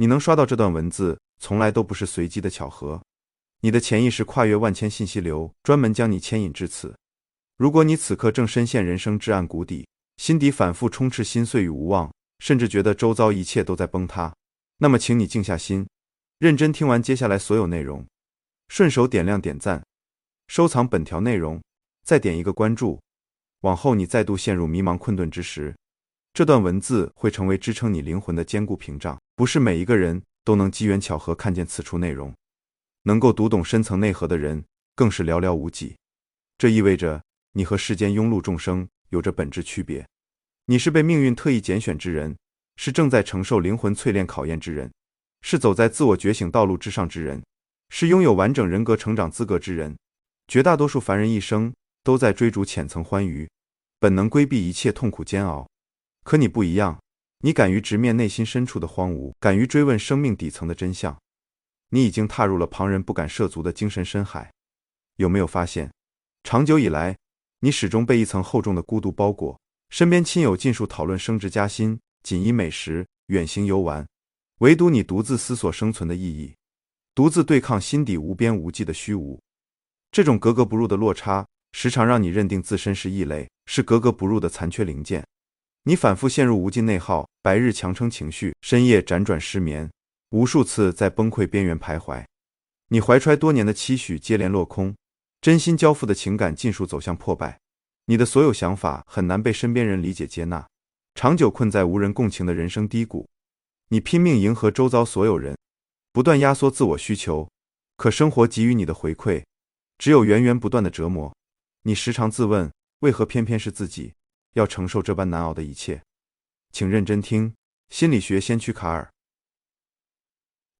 你能刷到这段文字，从来都不是随机的巧合。你的潜意识跨越万千信息流，专门将你牵引至此。如果你此刻正深陷人生至暗谷底，心底反复充斥心碎与无望，甚至觉得周遭一切都在崩塌，那么请你静下心，认真听完接下来所有内容，顺手点亮点赞，收藏本条内容，再点一个关注。往后你再度陷入迷茫困顿之时，这段文字会成为支撑你灵魂的坚固屏障。不是每一个人都能机缘巧合看见此处内容，能够读懂深层内核的人更是寥寥无几。这意味着你和世间庸碌众生有着本质区别。你是被命运特意拣选之人，是正在承受灵魂淬炼考验之人，是走在自我觉醒道路之上之人，是拥有完整人格成长资格之人。绝大多数凡人一生都在追逐浅层欢愉，本能规避一切痛苦煎熬。可你不一样，你敢于直面内心深处的荒芜，敢于追问生命底层的真相。你已经踏入了旁人不敢涉足的精神深海。有没有发现，长久以来，你始终被一层厚重的孤独包裹，身边亲友尽数讨论升职加薪、锦衣美食、远行游玩，唯独你独自思索生存的意义，独自对抗心底无边无际的虚无。这种格格不入的落差，时常让你认定自身是异类，是格格不入的残缺零件。你反复陷入无尽内耗，白日强撑情绪，深夜辗转失眠，无数次在崩溃边缘徘徊。你怀揣多年的期许接连落空，真心交付的情感尽数走向破败。你的所有想法很难被身边人理解接纳，长久困在无人共情的人生低谷。你拼命迎合周遭所有人，不断压缩自我需求，可生活给予你的回馈只有源源不断的折磨。你时常自问，为何偏偏是自己要承受这般难熬的一切？请认真听，心理学先驱卡尔。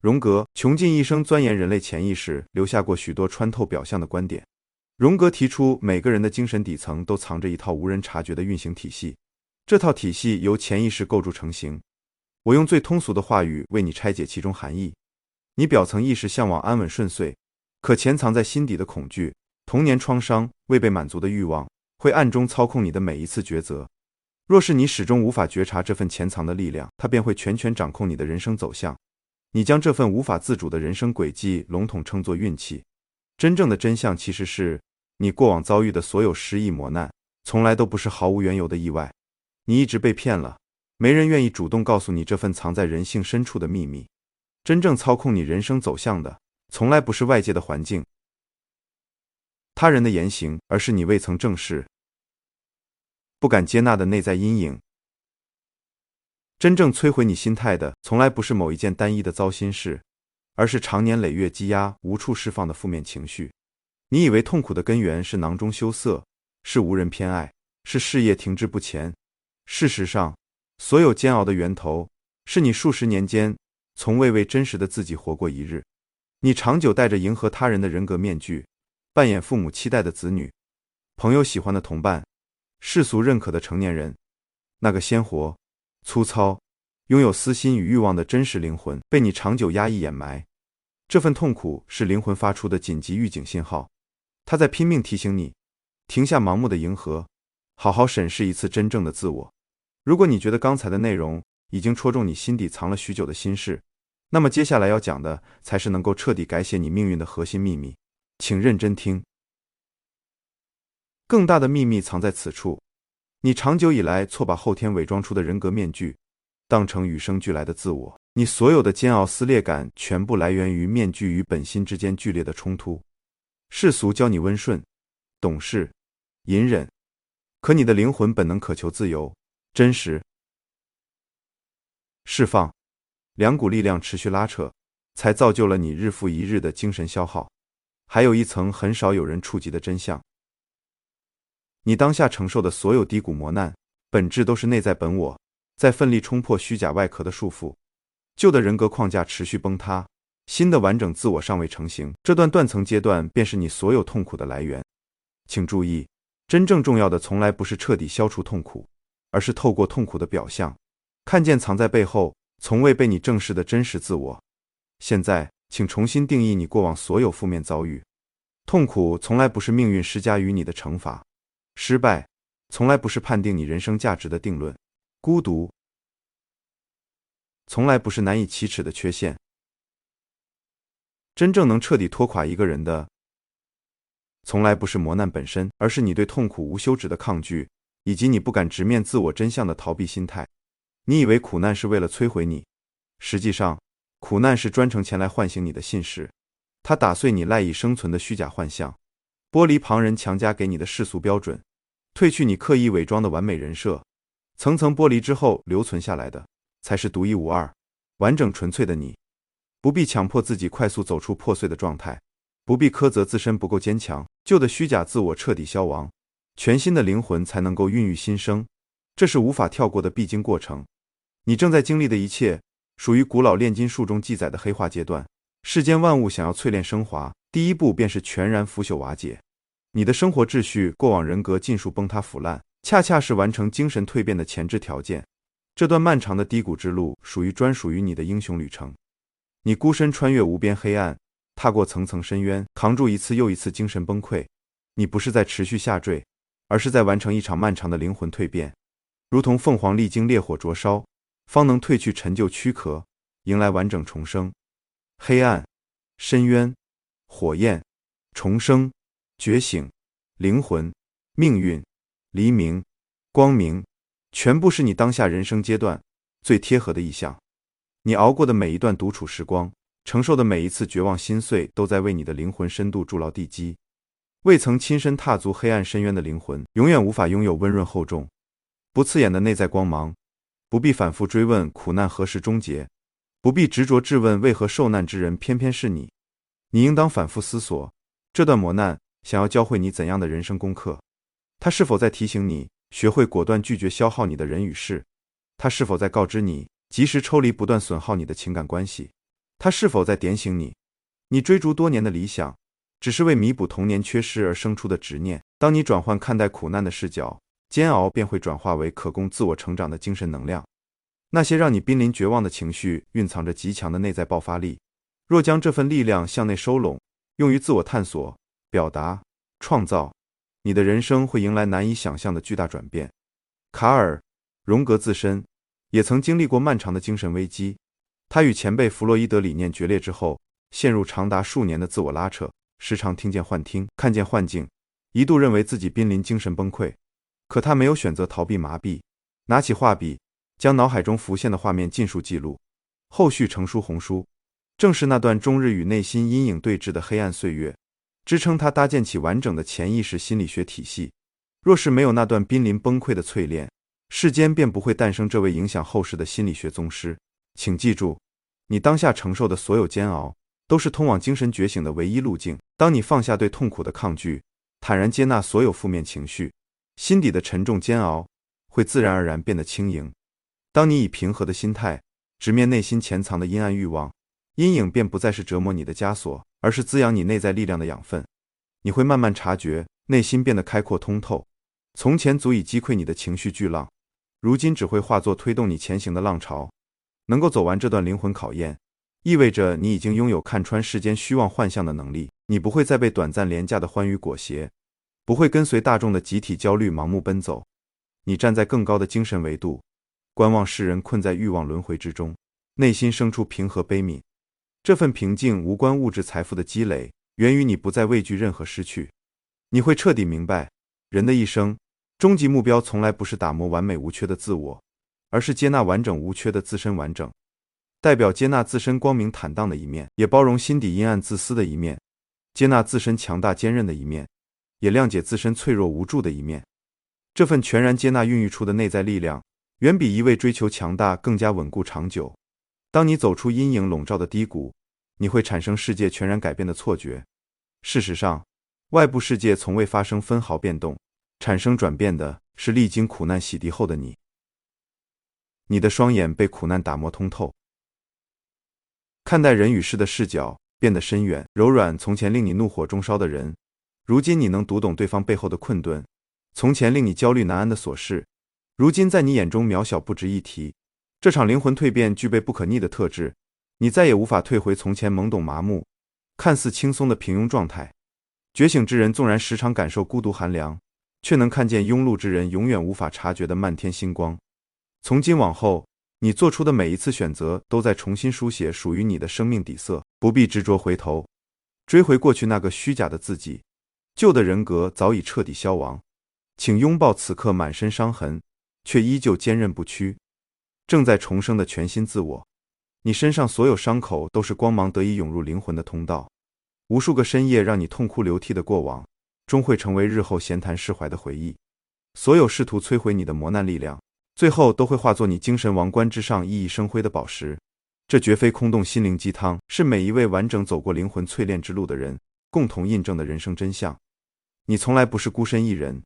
荣格穷尽一生钻研人类潜意识，留下过许多穿透表象的观点。荣格提出，每个人的精神底层都藏着一套无人察觉的运行体系，这套体系由潜意识构筑成型。我用最通俗的话语为你拆解其中含义。你表层意识向往安稳顺遂，可潜藏在心底的恐惧、童年创伤、未被满足的欲望，会暗中操控你的每一次抉择。若是你始终无法觉察这份潜藏的力量，它便会全权掌控你的人生走向。你将这份无法自主的人生轨迹笼统称作运气，真正的真相其实是，你过往遭遇的所有失意磨难，从来都不是毫无缘由的意外。你一直被骗了，没人愿意主动告诉你这份藏在人性深处的秘密。真正操控你人生走向的，从来不是外界的环境、他人的言行，而是你未曾正视、不敢接纳的内在阴影。真正摧毁你心态的，从来不是某一件单一的糟心事，而是长年累月积压、无处释放的负面情绪。你以为痛苦的根源是囊中羞涩，是无人偏爱，是事业停滞不前。事实上，所有煎熬的源头，是你数十年间从未为真实的自己活过一日。你长久戴着迎合他人的人格面具，扮演父母期待的子女，朋友喜欢的同伴，世俗认可的成年人。那个鲜活、粗糙、拥有私心与欲望的真实灵魂，被你长久压抑掩埋。这份痛苦是灵魂发出的紧急预警信号，它在拼命提醒你，停下盲目的迎合，好好审视一次真正的自我。如果你觉得刚才的内容已经戳中你心底藏了许久的心事，那么接下来要讲的才是能够彻底改写你命运的核心秘密。请认真听。更大的秘密藏在此处，你长久以来错把后天伪装出的人格面具当成与生俱来的自我。你所有的煎熬撕裂感全部来源于面具与本心之间剧烈的冲突。世俗教你温顺、懂事、隐忍，可你的灵魂本能渴求自由、真实、释放。两股力量持续拉扯，才造就了你日复一日的精神消耗。还有一层很少有人触及的真相，你当下承受的所有低谷磨难，本质都是内在本我在奋力冲破虚假外壳的束缚。旧的人格框架持续崩塌，新的完整自我尚未成型，这段断层阶段便是你所有痛苦的来源。请注意，真正重要的从来不是彻底消除痛苦，而是透过痛苦的表象，看见藏在背后从未被你正视的真实自我。现在，请重新定义你过往所有负面遭遇。痛苦从来不是命运施加于你的惩罚，失败从来不是判定你人生价值的定论，孤独从来不是难以启齿的缺陷。真正能彻底拖垮一个人的，从来不是磨难本身，而是你对痛苦无休止的抗拒，以及你不敢直面自我真相的逃避心态。你以为苦难是为了摧毁你，实际上，苦难是专程前来唤醒你的信使，它打碎你赖以生存的虚假幻象，剥离旁人强加给你的世俗标准，褪去你刻意伪装的完美人设。层层剥离之后留存下来的，才是独一无二、完整纯粹的你。不必强迫自己快速走出破碎的状态，不必苛责自身不够坚强，旧的虚假自我彻底消亡，全新的灵魂才能够孕育新生。这是无法跳过的必经过程。你正在经历的一切，属于古老炼金术中记载的黑化阶段。世间万物想要淬炼升华，第一步便是全然腐朽瓦解。你的生活秩序、过往人格尽数崩塌腐烂，恰恰是完成精神蜕变的前置条件。这段漫长的低谷之路，专属于你的英雄旅程。你孤身穿越无边黑暗，踏过层层深渊，扛住一次又一次精神崩溃。你不是在持续下坠，而是在完成一场漫长的灵魂蜕变，如同凤凰历经烈火灼烧，方能褪去陈旧躯壳，迎来完整重生。黑暗、深渊、火焰、重生、觉醒、灵魂、命运、黎明、光明，全部是你当下人生阶段最贴合的意象。你熬过的每一段独处时光，承受的每一次绝望心碎，都在为你的灵魂深度筑牢地基。未曾亲身踏足黑暗深渊的灵魂，永远无法拥有温润厚重、不刺眼的内在光芒。不必反复追问苦难何时终结，不必执着质问为何受难之人偏偏是你。你应当反复思索，这段磨难想要教会你怎样的人生功课？它是否在提醒你学会果断拒绝消耗你的人与事？它是否在告知你及时抽离不断损耗你的情感关系？它是否在点醒你，你追逐多年的理想，只是为弥补童年缺失而生出的执念？当你转换看待苦难的视角，煎熬便会转化为可供自我成长的精神能量。那些让你濒临绝望的情绪，蕴藏着极强的内在爆发力。若将这份力量向内收拢，用于自我探索、表达、创造，你的人生会迎来难以想象的巨大转变。卡尔·荣格自身也曾经历过漫长的精神危机，他与前辈弗洛伊德理念决裂之后，陷入长达数年的自我拉扯，时常听见幻听，看见幻境，一度认为自己濒临精神崩溃。可他没有选择逃避麻痹，拿起画笔，将脑海中浮现的画面尽数记录，后续成书红书。正是那段终日与内心阴影对峙的黑暗岁月，支撑他搭建起完整的潜意识心理学体系。若是没有那段濒临崩溃的淬炼，世间便不会诞生这位影响后世的心理学宗师。请记住，你当下承受的所有煎熬，都是通往精神觉醒的唯一路径。当你放下对痛苦的抗拒，坦然接纳所有负面情绪，心底的沉重煎熬会自然而然变得轻盈。当你以平和的心态直面内心潜藏的阴暗欲望，阴影便不再是折磨你的枷锁，而是滋养你内在力量的养分。你会慢慢察觉，内心变得开阔通透。从前足以击溃你的情绪巨浪，如今只会化作推动你前行的浪潮。能够走完这段灵魂考验，意味着你已经拥有看穿世间虚妄幻象的能力。你不会再被短暂廉价的欢愉裹挟，不会跟随大众的集体焦虑盲目奔走。你站在更高的精神维度，观望世人困在欲望轮回之中，内心生出平和悲悯。这份平静无关物质财富的积累，源于你不再畏惧任何失去。你会彻底明白，人的一生终极目标从来不是打磨完美无缺的自我，而是接纳完整无缺的自身完整。代表接纳自身光明坦荡的一面，也包容心底阴暗自私的一面；接纳自身强大坚韧的一面，也谅解自身脆弱无助的一面。这份全然接纳孕育出的内在力量，远比一味追求强大更加稳固长久。当你走出阴影笼罩的低谷，你会产生世界全然改变的错觉。事实上，外部世界从未发生分毫变动，产生转变的是历经苦难洗涤后的你。你的双眼被苦难打磨通透，看待人与事的视角变得深远柔软。从前令你怒火中烧的人，如今你能读懂对方背后的困顿；从前令你焦虑难安的琐事，如今在你眼中渺小不值一提。这场灵魂蜕变具备不可逆的特质，你再也无法退回从前懵懂麻木、看似轻松的平庸状态。觉醒之人纵然时常感受孤独寒凉，却能看见庸碌之人永远无法察觉的漫天星光。从今往后，你做出的每一次选择都在重新书写属于你的生命底色，不必执着回头，追回过去那个虚假的自己，旧的人格早已彻底消亡。请拥抱此刻满身伤痕，却依旧坚韧不屈，正在重生的全新自我。你身上所有伤口都是光芒得以涌入灵魂的通道，无数个深夜让你痛哭流涕的过往，终会成为日后闲谈释怀的回忆。所有试图摧毁你的磨难力量，最后都会化作你精神王冠之上熠熠生辉的宝石。这绝非空洞心灵鸡汤，是每一位完整走过灵魂淬炼之路的人共同印证的人生真相。你从来不是孤身一人，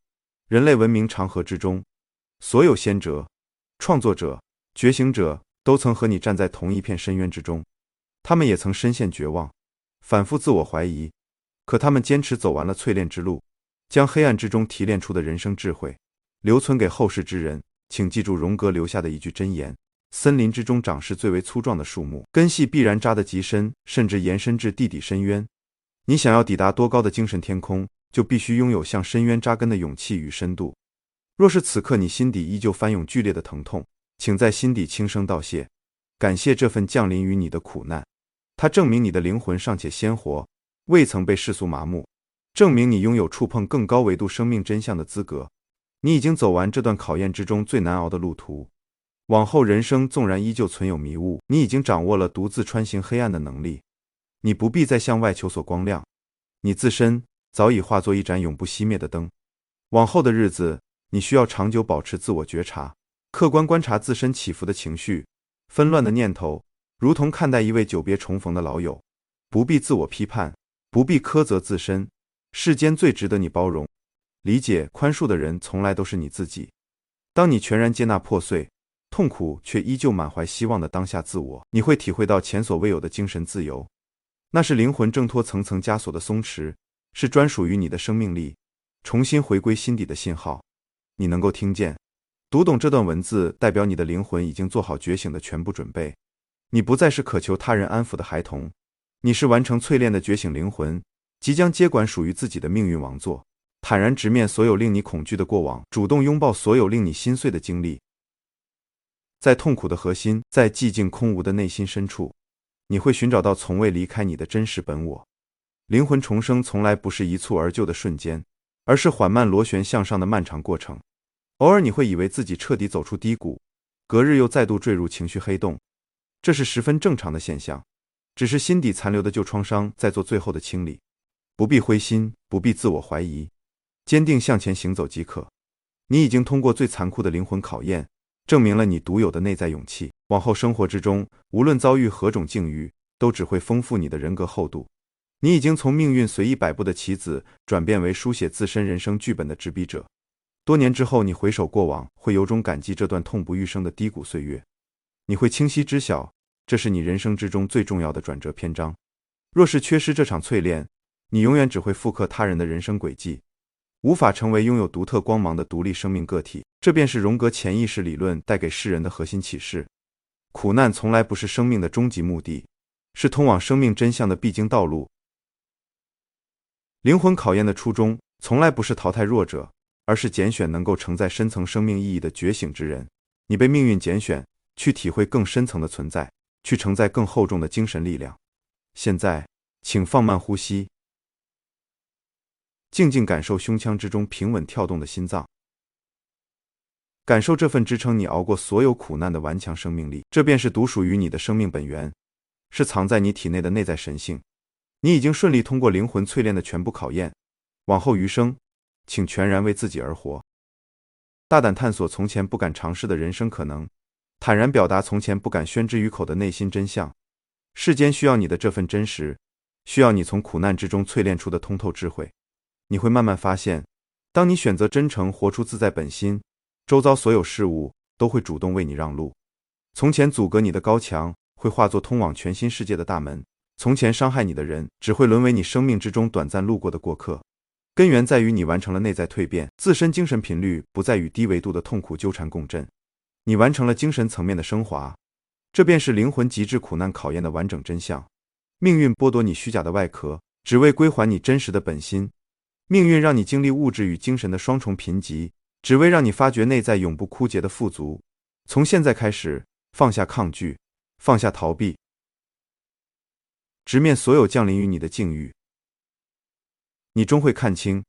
人类文明长河之中，所有先哲、创作者、觉醒者都曾和你站在同一片深渊之中，他们也曾深陷绝望，反复自我怀疑，可他们坚持走完了淬炼之路，将黑暗之中提炼出的人生智慧留存给后世之人。请记住荣格留下的一句箴言：森林之中长势最为粗壮的树木，根系必然扎得极深，甚至延伸至地底深渊。你想要抵达多高的精神天空，就必须拥有向深渊扎根的勇气与深度。若是此刻你心底依旧翻涌剧烈的疼痛，请在心底轻声道谢，感谢这份降临于你的苦难，它证明你的灵魂尚且鲜活，未曾被世俗麻木，证明你拥有触碰更高维度生命真相的资格。你已经走完这段考验之中最难熬的路途，往后人生纵然依旧存有迷雾，你已经掌握了独自穿行黑暗的能力。你不必再向外求索光亮，你自身早已化作一盏永不熄灭的灯。往后的日子，你需要长久保持自我觉察，客观观察自身起伏的情绪、纷乱的念头，如同看待一位久别重逢的老友。不必自我批判，不必苛责自身，世间最值得你包容、理解、宽恕的人，从来都是你自己。当你全然接纳破碎、痛苦却依旧满怀希望的当下自我，你会体会到前所未有的精神自由。那是灵魂挣脱层层枷锁的松弛，是专属于你的生命力重新回归心底的信号。你能够听见、读懂这段文字，代表你的灵魂已经做好觉醒的全部准备。你不再是渴求他人安抚的孩童，你是完成淬炼的觉醒灵魂，即将接管属于自己的命运王座。坦然直面所有令你恐惧的过往，主动拥抱所有令你心碎的经历。在痛苦的核心，在寂静空无的内心深处，你会寻找到从未离开你的真实本我。灵魂重生从来不是一蹴而就的瞬间，而是缓慢螺旋向上的漫长过程。偶尔你会以为自己彻底走出低谷，隔日又再度坠入情绪黑洞，这是十分正常的现象，只是心底残留的旧创伤在做最后的清理。不必灰心，不必自我怀疑，坚定向前行走即可。你已经通过最残酷的灵魂考验，证明了你独有的内在勇气。往后生活之中，无论遭遇何种境遇，都只会丰富你的人格厚度。你已经从命运随意摆布的棋子，转变为书写自身人生剧本的执笔者。多年之后，你回首过往，会由衷感激这段痛不欲生的低谷岁月。你会清晰知晓，这是你人生之中最重要的转折篇章。若是缺失这场淬炼，你永远只会复刻他人的人生轨迹，无法成为拥有独特光芒的独立生命个体。这便是荣格潜意识理论带给世人的核心启示。苦难从来不是生命的终极目的，是通往生命真相的必经道路。灵魂考验的初衷，从来不是淘汰弱者，而是拣选能够承载深层生命意义的觉醒之人。你被命运拣选，去体会更深层的存在，去承载更厚重的精神力量。现在，请放慢呼吸，静静感受胸腔之中平稳跳动的心脏，感受这份支撑你熬过所有苦难的顽强生命力。这便是独属于你的生命本源，是藏在你体内的内在神性。你已经顺利通过灵魂淬炼的全部考验，往后余生，请全然为自己而活。大胆探索从前不敢尝试的人生可能，坦然表达从前不敢宣之于口的内心真相。世间需要你的这份真实，需要你从苦难之中淬炼出的通透智慧。你会慢慢发现，当你选择真诚，活出自在本心，周遭所有事物都会主动为你让路。从前阻隔你的高墙，会化作通往全新世界的大门。从前伤害你的人，只会沦为你生命之中短暂路过的过客。根源在于你完成了内在蜕变，自身精神频率不再与低维度的痛苦纠缠共振，你完成了精神层面的升华。这便是灵魂极致苦难考验的完整真相。命运剥夺你虚假的外壳，只为归还你真实的本心。命运让你经历物质与精神的双重贫瘠，只为让你发掘内在永不枯竭的富足。从现在开始，放下抗拒，放下逃避，直面所有降临于你的境遇，你终会看清，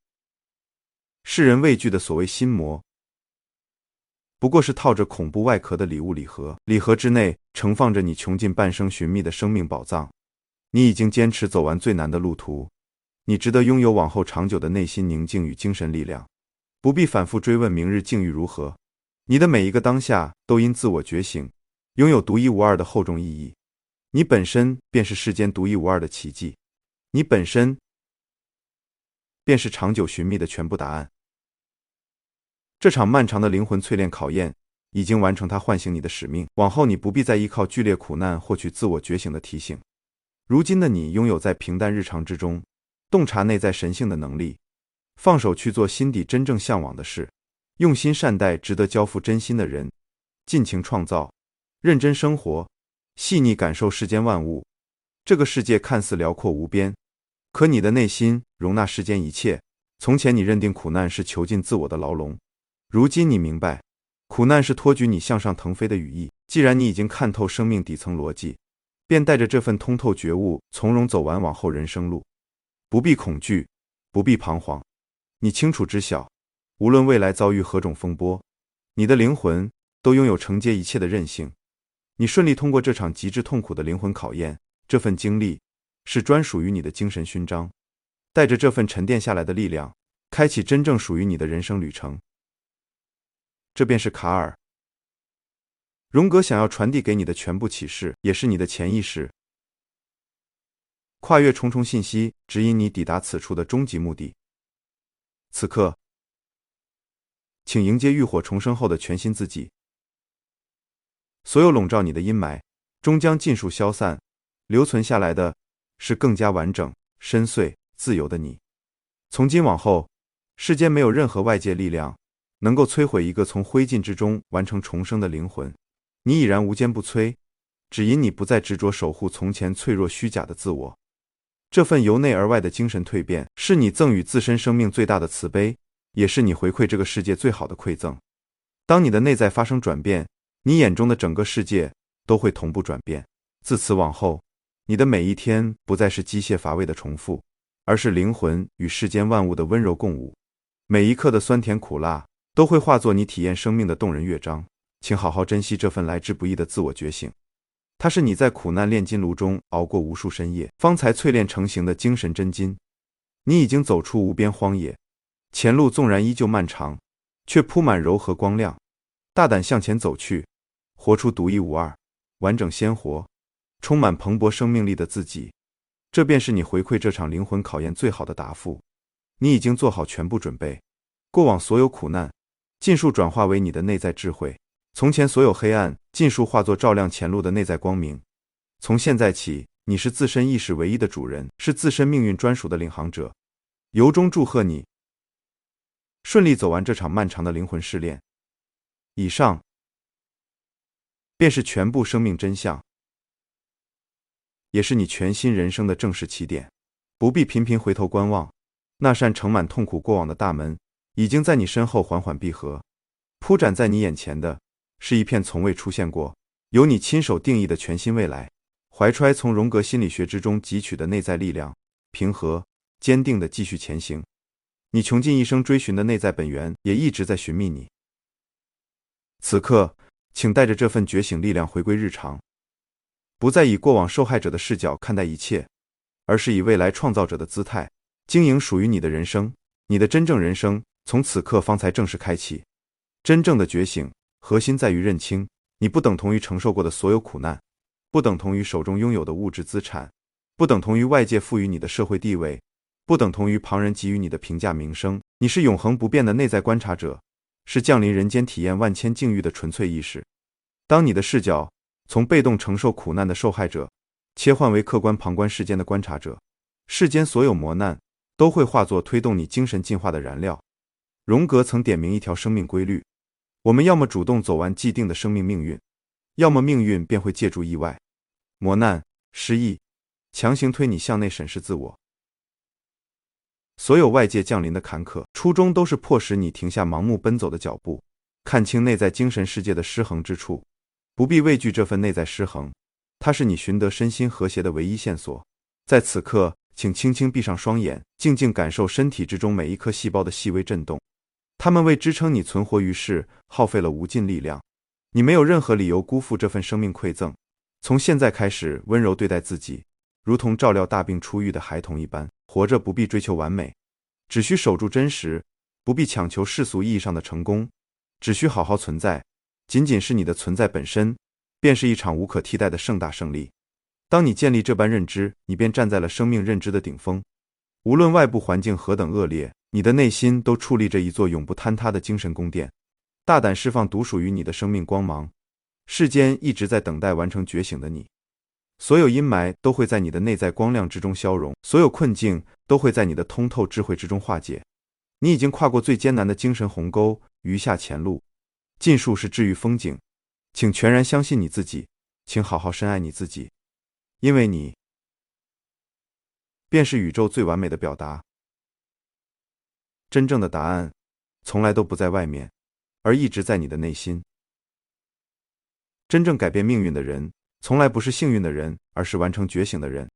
世人畏惧的所谓心魔，不过是套着恐怖外壳的礼物礼盒，礼盒之内盛放着你穷尽半生寻觅的生命宝藏。你已经坚持走完最难的路途，你值得拥有往后长久的内心宁静与精神力量，不必反复追问明日境遇如何。你的每一个当下都因自我觉醒，拥有独一无二的厚重意义。你本身便是世间独一无二的奇迹，你本身便是长久寻觅的全部答案。这场漫长的灵魂淬炼考验已经完成它唤醒你的使命，往后你不必再依靠剧烈苦难获取自我觉醒的提醒。如今的你拥有在平淡日常之中洞察内在神性的能力，放手去做心底真正向往的事，用心善待值得交付真心的人，尽情创造，认真生活，细腻感受世间万物。这个世界看似辽阔无边，可你的内心容纳世间一切。从前你认定苦难是囚禁自我的牢笼，如今你明白，苦难是托举你向上腾飞的羽翼。既然你已经看透生命底层逻辑，便带着这份通透觉悟，从容走完往后人生路。不必恐惧，不必彷徨，你清楚知晓，无论未来遭遇何种风波，你的灵魂都拥有承接一切的韧性。你顺利通过这场极致痛苦的灵魂考验，这份经历是专属于你的精神勋章。带着这份沉淀下来的力量，开启真正属于你的人生旅程。这便是卡尔。荣格想要传递给你的全部启示，也是你的潜意识。跨越重重信息，指引你抵达此处的终极目的。此刻，请迎接浴火重生后的全新自己。所有笼罩你的阴霾，终将尽数消散，留存下来的是更加完整、深邃、自由的你。从今往后，世间没有任何外界力量能够摧毁一个从灰烬之中完成重生的灵魂。你已然无坚不摧，只因你不再执着守护从前脆弱虚假的自我。这份由内而外的精神蜕变，是你赠予自身生命最大的慈悲，也是你回馈这个世界最好的馈赠。当你的内在发生转变，你眼中的整个世界都会同步转变。自此往后，你的每一天不再是机械乏味的重复，而是灵魂与世间万物的温柔共舞。每一刻的酸甜苦辣都会化作你体验生命的动人乐章。请好好珍惜这份来之不易的自我觉醒，它是你在苦难炼金炉中熬过无数深夜，方才淬炼成型的精神真金。你已经走出无边荒野，前路纵然依旧漫长，却铺满柔和光亮。大胆向前走去，活出独一无二、完整鲜活、充满蓬勃生命力的自己。这便是你回馈这场灵魂考验最好的答复。你已经做好全部准备，过往所有苦难尽数转化为你的内在智慧，从前所有黑暗尽数化作照亮前路的内在光明。从现在起，你是自身意识唯一的主人，是自身命运专属的领航者。由衷祝贺你顺利走完这场漫长的灵魂试炼。以上便是全部生命真相，也是你全新人生的正式起点。不必频频回头观望，那扇盛满痛苦过往的大门已经在你身后缓缓闭合，铺展在你眼前的是一片从未出现过、由你亲手定义的全新未来。怀揣从荣格心理学之中汲取的内在力量，平和、坚定地继续前行。你穷尽一生追寻的内在本源也一直在寻觅你。此刻，请带着这份觉醒力量回归日常，不再以过往受害者的视角看待一切，而是以未来创造者的姿态经营属于你的人生。你的真正人生从此刻方才正式开启。真正的觉醒核心在于认清，你不等同于承受过的所有苦难，不等同于手中拥有的物质资产，不等同于外界赋予你的社会地位，不等同于旁人给予你的评价名声。你是永恒不变的内在观察者，是降临人间体验万千境遇的纯粹意识。当你的视角从被动承受苦难的受害者切换为客观旁观世间的观察者，世间所有磨难都会化作推动你精神进化的燃料。荣格曾点明一条生命规律，我们要么主动走完既定的生命命运，要么命运便会借助意外、磨难、失意，强行推你向内审视自我。所有外界降临的坎坷，初衷都是迫使你停下盲目奔走的脚步，看清内在精神世界的失衡之处，不必畏惧这份内在失衡，它是你寻得身心和谐的唯一线索。在此刻，请轻轻闭上双眼，静静感受身体之中每一颗细胞的细微震动，它们为支撑你存活于世，耗费了无尽力量。你没有任何理由辜负这份生命馈赠。从现在开始，温柔对待自己，如同照料大病初愈的孩童一般。活着不必追求完美，只需守住真实，不必强求世俗意义上的成功，只需好好存在。仅仅是你的存在本身，便是一场无可替代的盛大胜利。当你建立这般认知，你便站在了生命认知的顶峰。无论外部环境何等恶劣，你的内心都矗立着一座永不坍塌的精神宫殿。大胆释放独属于你的生命光芒。世间一直在等待完成觉醒的你。所有阴霾都会在你的内在光亮之中消融，所有困境都会在你的通透智慧之中化解。你已经跨过最艰难的精神鸿沟，余下前路尽数是治愈风景。请全然相信你自己，请好好深爱你自己，因为你便是宇宙最完美的表达。真正的答案从来都不在外面，而一直在你的内心。真正改变命运的人，从来不是幸运的人，而是完成觉醒的人。